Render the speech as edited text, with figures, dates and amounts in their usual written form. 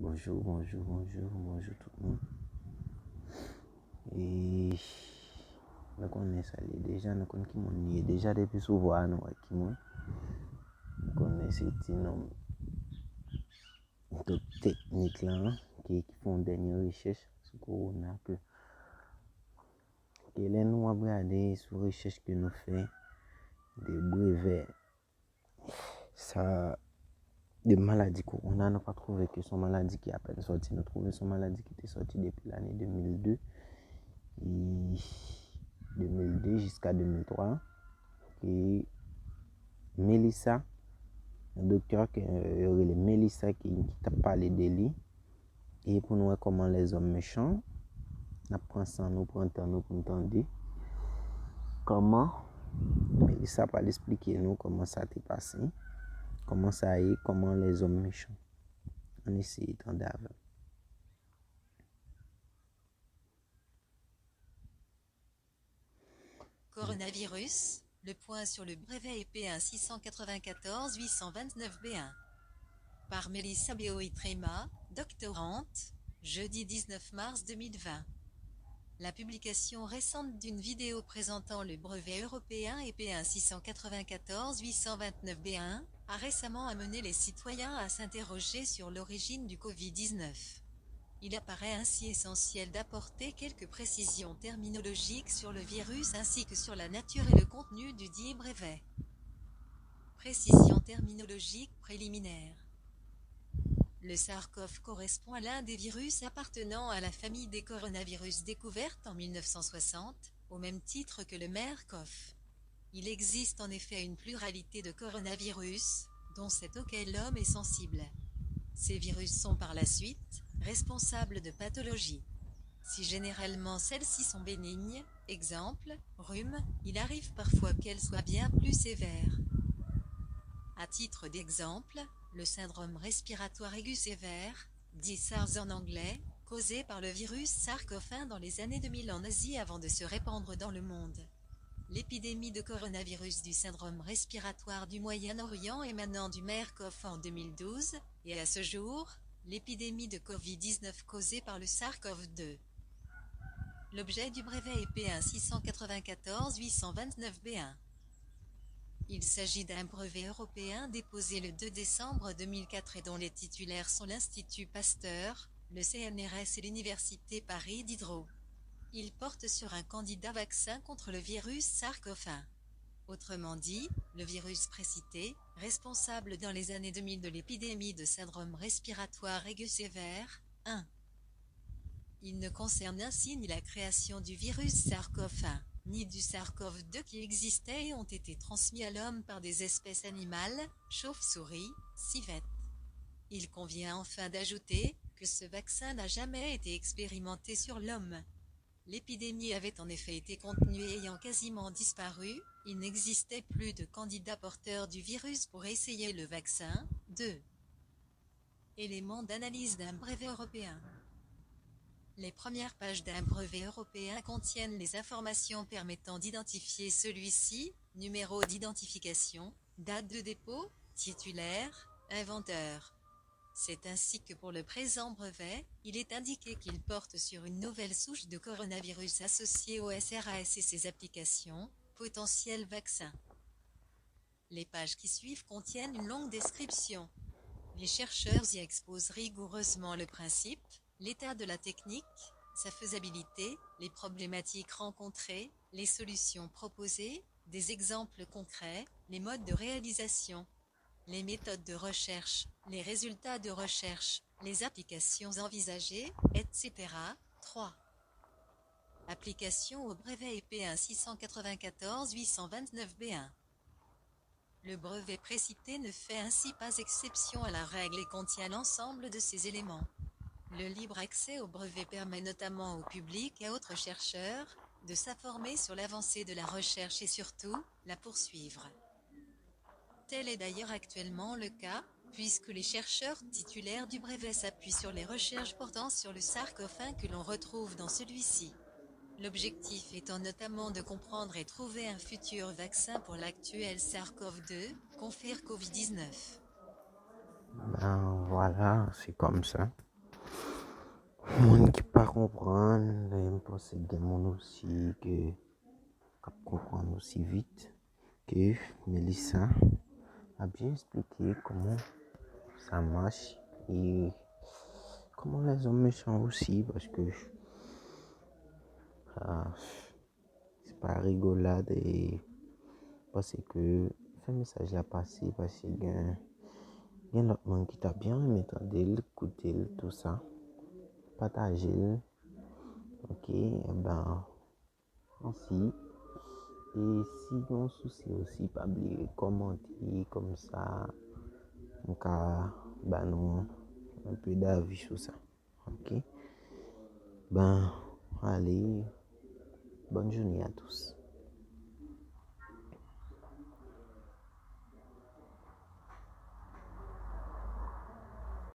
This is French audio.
Bonjour tout le monde. Et nous connaissons ça déjà, nous connaissons déjà depuis souvent nous qui nous connaissons cette technique là qui font des recherches sur le corona que là nous avons regardé sur les recherches que nous faisons des brevets ça de maladies corona, n'a pas trouvé que son maladie qui a à peine sorti, nous trouvons son maladie qui était sortie depuis l'année 2002 et 2002 jusqu'à 2003 et Melissa, un docteur qui Melissa qui t'a parlé de lui et pour nous voir comment les hommes méchants nous prend ça nous prend temps nous pour entendre comment Melissa va expliquer nous comment ça t'est passé, comment ça est, comment les hommes méchants on essaie d'entendre avant. Coronavirus, le point sur le brevet EP 1-694-829-B1. Par Melissa Beoitrema, doctorante, jeudi 19 mars 2020. La publication récente d'une vidéo présentant le brevet européen EP 1-694-829-B1 a récemment amené les citoyens à s'interroger sur l'origine du Covid-19. Il apparaît ainsi essentiel d'apporter quelques précisions terminologiques sur le virus ainsi que sur la nature et le contenu du dit brevet. Précision terminologique préliminaire. Le SARS-CoV correspond à l'un des virus appartenant à la famille des coronavirus découvertes en 1960, au même titre que le MERS-CoV. Il existe en effet une pluralité de coronavirus, dont cet auquel l'homme est sensible. Ces virus sont par la suite responsables de pathologies. Si généralement celles-ci sont bénignes, exemple, rhume, il arrive parfois qu'elles soient bien plus sévères. À titre d'exemple, le syndrome respiratoire aigu sévère, dit SARS en anglais, causé par le virus SARS-CoV-1 dans les années 2000 en Asie avant de se répandre dans le monde. L'épidémie de coronavirus du syndrome respiratoire du Moyen-Orient émanant du MERS-CoV en 2012, et à ce jour, l'épidémie de Covid-19 causée par le SARS-CoV-2. L'objet du brevet EP 1-694-829-B1. Il s'agit d'un brevet européen déposé le 2 décembre 2004 et dont les titulaires sont l'Institut Pasteur, le CNRS et l'Université Paris Diderot. Il porte sur un candidat vaccin contre le virus SARS-CoV-1. Autrement dit, le virus précité, responsable dans les années 2000 de l'épidémie de syndrome respiratoire aigu sévère, 1. Il ne concerne ainsi ni la création du virus SARS-CoV-1, ni du SARS-CoV-2 qui existaient et ont été transmis à l'homme par des espèces animales, chauves-souris, civettes. Il convient enfin d'ajouter que ce vaccin n'a jamais été expérimenté sur l'homme. L'épidémie avait en effet été contenue et ayant quasiment disparu, il n'existait plus de candidats porteurs du virus pour essayer le vaccin. 2. Éléments d'analyse d'un brevet européen. Les premières pages d'un brevet européen contiennent les informations permettant d'identifier celui-ci, numéro d'identification, date de dépôt, titulaire, inventeur. C'est ainsi que pour le présent brevet, il est indiqué qu'il porte sur une nouvelle souche de coronavirus associée au SRAS et ses applications, potentiel vaccin. Les pages qui suivent contiennent une longue description. Les chercheurs y exposent rigoureusement le principe, l'état de la technique, sa faisabilité, les problématiques rencontrées, les solutions proposées, des exemples concrets, les modes de réalisation, les méthodes de recherche, les résultats de recherche, les applications envisagées, etc. 3. Application au brevet EP 1-694-829-B1. Le brevet précité ne fait ainsi pas exception à la règle et contient l'ensemble de ces éléments. Le libre accès au brevet permet notamment au public et à autres chercheurs de s'informer sur l'avancée de la recherche et surtout, la poursuivre. Tel est d'ailleurs actuellement le cas, puisque les chercheurs titulaires du brevet s'appuient sur les recherches portant sur le SARS-CoV-1 que l'on retrouve dans celui-ci. L'objectif étant notamment de comprendre et trouver un futur vaccin pour l'actuel SARS-CoV-2, confère Covid-19. Ben voilà, c'est comme ça. Monde qui pas comprendre, je pense que des gens aussi qui comprennent aussi vite que Mélissa a bien expliqué comment ça marche et comment les hommes méchants aussi parce que ah, c'est pas rigolade et parce que ce message a passé parce qu'il y a l'autre monde qui t'a bien aimé écouter tout ça, partager, ok, et ben ainsi. Et si on soucie aussi, pas oublier commenter comme ça, on a ben non, un peu d'avis sur ça. Ok? Ben, allez, bonne journée à tous.